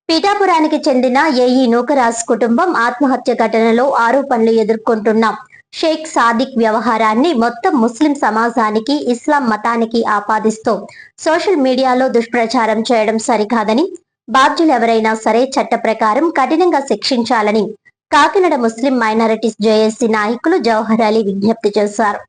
పీఠాపురానికి చెందిన ఏఈ నూకరాజ్ కుటుంబం ఆత్మహత్య ఘటనలో ఆరోపణలు ఎదుర్కొంటున్న షేక్ సాదిక్ వ్యవహారాన్ని మొత్తం ముస్లిం సమాజానికి, ఇస్లాం మతానికి ఆపాదిస్తూ సోషల్ మీడియాలో దుష్ప్రచారం చేయడం సరికాదని, బాధ్యులెవరైనా సరే చట్ట ప్రకారం కఠినంగా శిక్షించాలని కాకినాడ ముస్లిం మైనారిటీస్ జేఏసీ నాయకులు జవహర్ అలీ విజ్ఞప్తి చేశారు.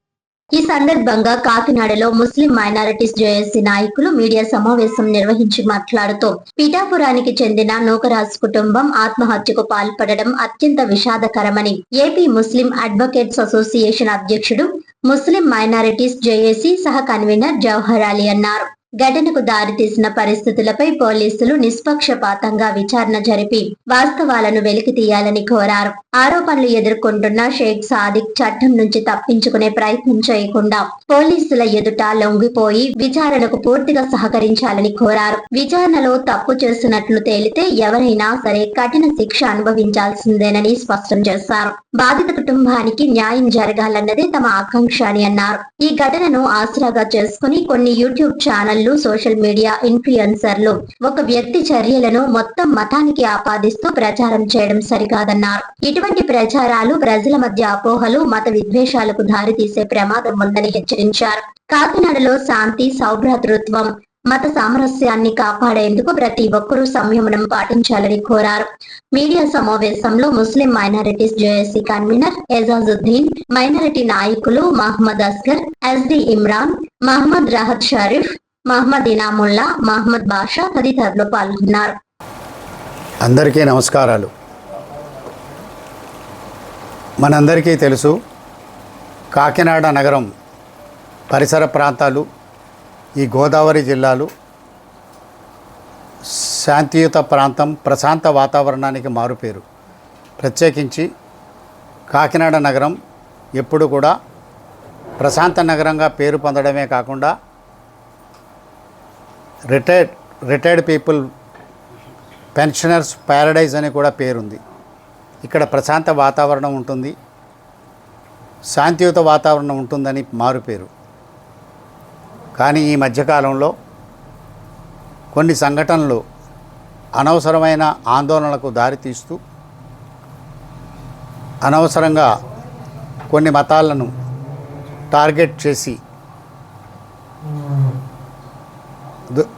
ఈ సందర్భంగా కాకినాడలో ముస్లిం మైనారిటీస్ జేఏసీ నాయకులు మీడియా సమావేశం నిర్వహించి మాట్లాడుతూ, పీఠాపురానికి చెందిన నూకరాజ్ కుటుంబం ఆత్మహత్యకు పాల్పడడం అత్యంత విషాదకరమని ఏపీ ముస్లిం అడ్వకేట్స్ అసోసియేషన్ అధ్యక్షుడు, ముస్లిం మైనారిటీస్ జేఏసీ సహ కన్వీనర్ జవహర్ అలీ అన్నారు. ఘటనకు దారితీసిన పరిస్థితులపై పోలీసులు నిష్పక్షపాతంగా విచారణ జరిపి వాస్తవాలను వెలికి తీయాలని కోరారు. ఆరోపణలు ఎదుర్కొంటున్న షేక్ సాదిక్ చట్టం నుంచి తప్పించుకునే ప్రయత్నం చేయకుండా పోలీసుల ఎదుట లొంగిపోయి విచారణకు పూర్తిగా సహకరించాలని కోరారు. విచారణలో తప్పు చేసినట్లు తేలితే ఎవరైనా సరే కఠిన శిక్ష అనుభవించాల్సిందేనని స్పష్టం చేశారు. బాధిత కుటుంబానికి న్యాయం జరగాలన్నదే తమ ఆకాంక్ష అని అన్నారు. ఈ ఘటనను ఆసరాగా చేసుకుని కొన్ని యూట్యూబ్ ఛానళ్లు, సోషల్ మీడియా ఇన్ఫ్లుయెన్సర్లు ఒక వ్యక్తి చర్యలను మొత్తం మతానికి ఆపాదిస్తూ ప్రచారం చేయడం సరికాదన్నారు. ఇటువంటి ప్రచారాలు ప్రజల మధ్య అపోహలు, మత విద్వేషాలకు దారితీసే ప్రమాదం ఉందని హెచ్చరించారు. కాకినాడలో శాంతి, సౌభ్రాతృత్వం, మత సామరస్యాన్ని కాపాడేందుకు ప్రతి ఒక్కరూ సంయమనం పాటించాలని కోరారు. మీడియా సమావేశంలో Muslim minorities JAC convener Ejazuddin, minority నాయకులు మహమ్మద్ అస్గర్, ఎస్డి ఇమ్రాన్, మహమ్మద్ రహద్ షరీఫ్, మహమ్మద్ ఇనాముల్లా, మహమ్మద్ బాషా తదితరులు పాల్గొన్నారు. అందరికీ నమస్కారాలు. మనందరికీ తెలుసు, కాకినాడ నగరం పరిసర ప్రాంతాలు, ఈ గోదావరి జిల్లాలు శాంతియుత ప్రాంతం, ప్రశాంత వాతావరణానికి మారుపేరు. ప్రత్యేకించి కాకినాడ నగరం ఎప్పుడు కూడా ప్రశాంత నగరంగా పేరు పొందడమే కాకుండా రిటైర్డ్ పీపుల్ పెన్షనర్స్ ప్యారడైజ్ అని కూడా పేరుంది. ఇక్కడ ప్రశాంత వాతావరణం ఉంటుంది, శాంతియుత వాతావరణం ఉంటుందని మారుపేరు. కానీ ఈ మధ్యకాలంలో కొన్ని సంఘటనలు అనవసరమైన ఆందోళనలకు దారితీస్తూ అనవసరంగా కొన్ని మతాలను టార్గెట్ చేసి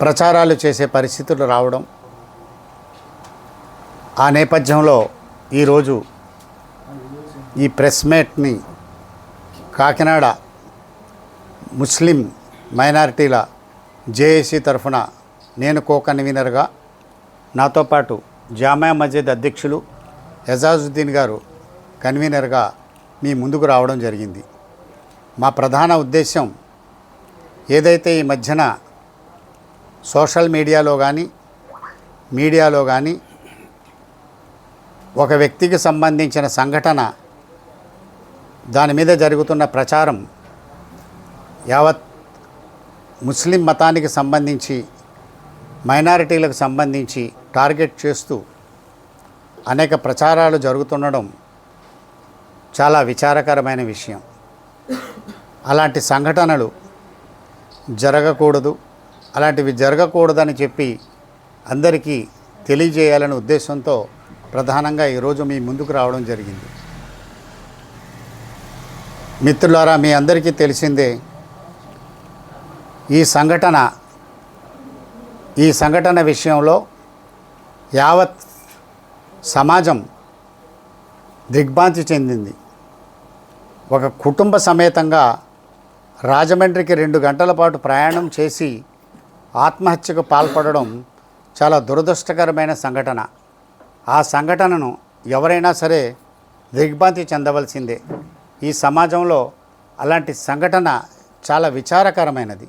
ప్రచారాలు చేసే పరిస్థితులు రావడం, ఆ నేపథ్యంలో ఈరోజు ఈ ప్రెస్ మీట్ని కాకినాడ ముస్లిం మైనారిటీల జేఏసీ తరఫున నేను కన్వీనర్గా, నాతో పాటు జామియా మస్జిద్ అధ్యక్షులు ఎజాజుద్దీన్ గారు కన్వీనర్గా మీ ముందుకు రావడం జరిగింది. మా ప్రధాన ఉద్దేశం ఏదైతే ఈ మధ్యన సోషల్ మీడియాలో కానీ ఒక వ్యక్తికి సంబంధించిన సంఘటన, దాని మీద జరుగుతున్న ప్రచారం యావత్ ముస్లిం మతానికి సంబంధించి, మైనారిటీలకు సంబంధించి టార్గెట్ చేస్తూ అనేక ప్రచారాలు జరుగుతుండడం చాలా విచారకరమైన విషయం. అలాంటి సంఘటనలు జరగకూడదు, అలాంటివి జరగకూడదని చెప్పి అందరికీ తెలియజేయాలనే ఉద్దేశంతో ప్రధానంగా ఈరోజు మీ ముందుకు రావడం జరిగింది. మిత్రులారా, మీ అందరికీ తెలిసిందే, ఈ సంఘటన విషయంలో యావత్ సమాజం దిగ్భ్రాంతి చెందింది. ఒక కుటుంబ సమేతంగా రాజమండ్రికి 2 గంటల పాటు ప్రయాణం చేసి ఆత్మహత్యకు పాల్పడడం చాలా దురదృష్టకరమైన సంఘటన. ఆ సంఘటనను ఎవరైనా సరే దిగ్భ్రాంతి చెందవలసిందే. ఈ సమాజంలో అలాంటి సంఘటన చాలా విచారకరమైనది.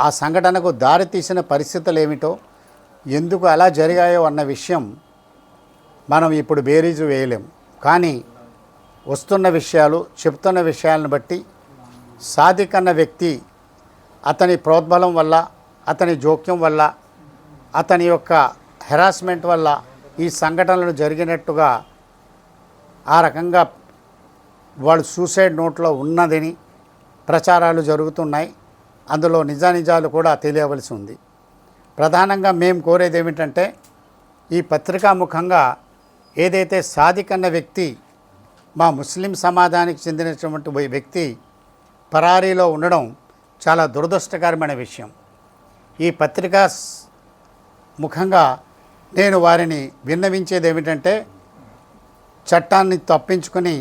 ఆ సంఘటనకు దారితీసిన పరిస్థితులు ఏమిటో, ఎందుకు అలా జరిగాయో అన్న విషయం మనం ఇప్పుడు బేరీజు వేయలేం. కానీ వస్తున్న విషయాలు, చెప్తున్న విషయాలను బట్టి సాదిక్ అన్న వ్యక్తి అతని ప్రోద్బలం వల్ల, అతని జోక్యం వల్ల, అతని యొక్క హెరాస్మెంట్ వల్ల ఈ సంఘటనలు జరిగినట్టుగా ఆ రకంగా వాళ్ళు సూసైడ్ నోట్లో ఉన్నదని ప్రచారాలు జరుగుతున్నాయి. అందులో నిజానిజాలు కూడా తెలియవలసి ఉంది. ప్రధానంగా మేము కోరేది ఏమిటంటే, ఈ పత్రికాముఖంగా ఏదైతే సాదిక్ అన్న వ్యక్తి మా ముస్లిం సమాజానికి చెందినటువంటి వ్యక్తి పరారీలో ఉండడం చాలా దురదృష్టకరమైన విషయం. ఈ పత్రికా ముఖంగా నేను వారిని విన్నవించేది ఏమిటంటే, చట్టాన్ని తప్పించుకొని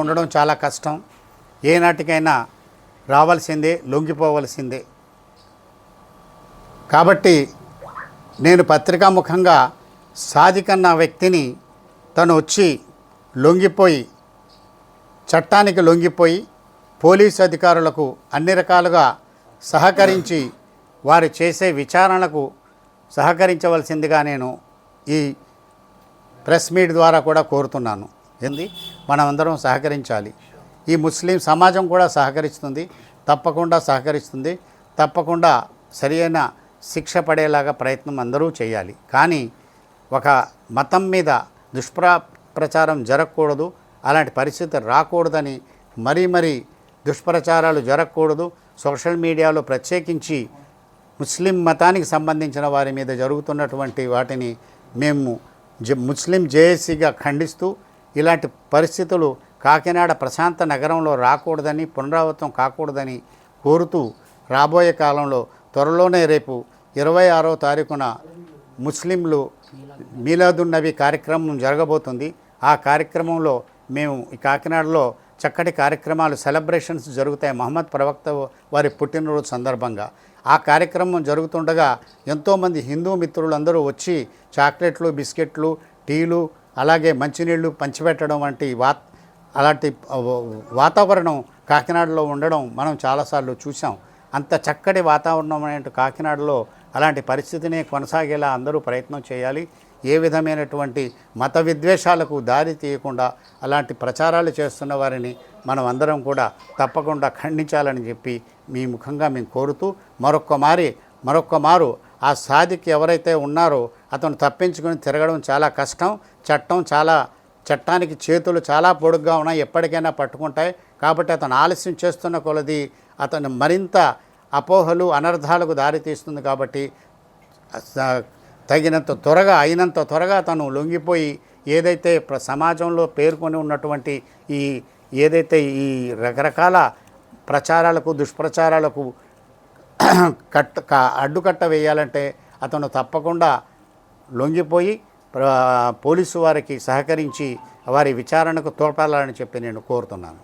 ఉండడం చాలా కష్టం. ఏనాటికైనా రావాల్సిందే, లొంగిపోవలసిందే. కాబట్టి నేను పత్రికాముఖంగా సాదిక్ అన్న వ్యక్తిని తను వచ్చి చట్టానికి లొంగిపోయి పోలీసు అధికారులకు అన్ని రకాలుగా సహకరించి వారు చేసే విచారణకు సహకరించవలసిందిగా నేను ఈ ప్రెస్ మీట్ ద్వారా కూడా కోరుతున్నాను. మనమందరం సహకరించాలి. ఈ ముస్లిం సమాజం కూడా సహకరిస్తుంది. తప్పకుండా సరియైన శిక్ష పడేలాగా ప్రయత్నం అందరూ చేయాలి. కానీ ఒక మతం మీద దుష్ప్రచారం జరగకూడదు, అలాంటి పరిస్థితి రాకూడదని మరీ దుష్ప్రచారాలు జరగకూడదు. సోషల్ మీడియాలో ప్రత్యేకించి ముస్లిం మతానికి సంబంధించిన వారి మీద జరుగుతున్నటువంటి వాటిని మేము ముస్లిం జేఏసీగా ఖండిస్తూ, ఇలాంటి పరిస్థితులు కాకినాడ ప్రశాంత నగరంలో రాకూడదని, పునరావృతం కాకూడదని కోరుతూ, రాబోయే కాలంలో త్వరలోనే రేపు 26వ తారీఖున ముస్లింలు మీలాదున్నబి కార్యక్రమం జరగబోతుంది. ఆ కార్యక్రమంలో మేము ఈ కాకినాడలో చక్కటి కార్యక్రమాలు, సెలబ్రేషన్స్ జరుగుతాయి మహమ్మద్ ప్రవక్త వారి పుట్టినరోజు సందర్భంగా. ఆ కార్యక్రమం జరుగుతుండగా ఎంతోమంది హిందూ మిత్రులందరూ వచ్చి చాక్లెట్లు, బిస్కెట్లు, టీలు, అలాగే మంచినీళ్ళు పంచిపెట్టడం వంటి అలాంటి వాతావరణం కాకినాడలో ఉండడం మనం చాలాసార్లు చూసాం. అంత చక్కటి వాతావరణం అనే కాకినాడలో అలాంటి పరిస్థితిని కొనసాగేలా అందరూ ప్రయత్నం చేయాలి. ఏ విధమైనటువంటి మత విద్వేషాలకు దారి తీయకుండా అలాంటి ప్రచారాలు చేస్తున్న వారిని మనం అందరం కూడా తప్పకుండా ఖండించాలని చెప్పి మీ ముఖంగా మేము కోరుతూ, మరొక్క మారు ఆ సాదిక్ ఎవరైతే ఉన్నారో అతను తప్పించుకొని తిరగడం చాలా కష్టం. చట్టానికి చేతులు చాలా పొడుగ్గా ఉన్నాయి, ఎప్పటికైనా పట్టుకుంటాయి. కాబట్టి అతను ఆలస్యం చేస్తున్న కొలది అతను మరింత అపోహలు, అనర్థాలకు దారితీస్తుంది. కాబట్టి అయినంత త్వరగా తను లొంగిపోయి ఏదైతే సమాజంలో పేర్కొని ఉన్నటువంటి ఏదైతే ఈ రకరకాల ప్రచారాలకు, దుష్ప్రచారాలకు అడ్డుకట్ట వేయాలంటే అతను తప్పకుండా లొంగిపోయి పోలీసు వారికి సహకరించి వారి విచారణకు తోడ్పడాలని చెప్పి నేను కోరుతున్నాను.